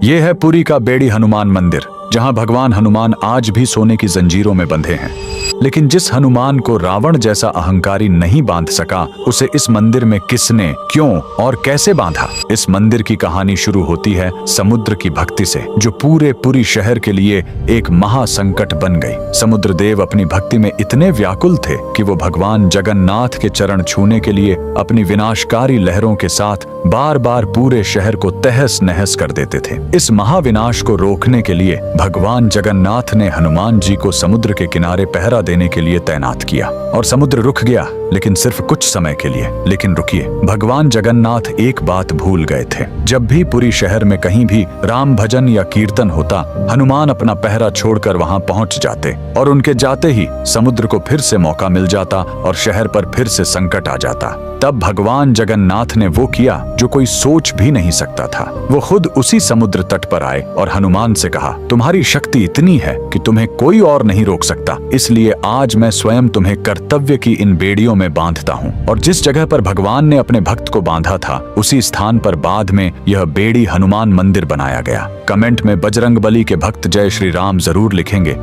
ये है पुरी का बेड़ी हनुमान मंदिर, जहां भगवान हनुमान आज भी सोने की जंजीरों में बंधे हैं। लेकिन जिस हनुमान को रावण जैसा अहंकारी नहीं बांध सका, उसे इस मंदिर में किसने, क्यों और कैसे बांधा? इस मंदिर की कहानी शुरू होती है समुद्र की भक्ति से, जो पूरे पुरी शहर के लिए एक महासंकट बन गई। समुद्र देव अपनी भक्ति में इतने व्याकुल थे कि वो भगवान जगन्नाथ के चरण छूने के लिए अपनी विनाशकारी लहरों के साथ बार बार पूरे शहर को तहस नहस कर देते थे। इस महाविनाश को रोकने के लिए भगवान जगन्नाथ ने हनुमान जी को समुद्र के किनारे पहरा देने के लिए तैनात किया, और समुद्र रुक गया, लेकिन सिर्फ कुछ समय के लिए। लेकिन रुकिए, भगवान जगन्नाथ एक बात भूल गए थे। जब भी पुरी शहर में कहीं भी राम भजन या कीर्तन होता, हनुमान अपना पहरा छोड़कर वहां पहुंच जाते, और उनके जाते ही समुद्र को फिर से मौका मिल जाता और शहर पर फिर से संकट आ जाता। तब भगवान जगन्नाथ ने वो किया जो कोई सोच भी नहीं सकता था। वो खुद उसी समुद्र तट पर आए और हनुमान से कहा, तुम्हारी शक्ति इतनी है कि तुम्हें कोई और नहीं रोक सकता, इसलिए आज मैं स्वयं तुम्हें कर्तव्य की इन बेड़ियों में बांधता हूँ। और जिस जगह पर भगवान ने अपने भक्त को बांधा था, उसी स्थान पर बाद में यह बेड़ी हनुमान मंदिर बनाया गया। कमेंट में बजरंगबली के भक्त जय श्री राम जरूर लिखेंगे।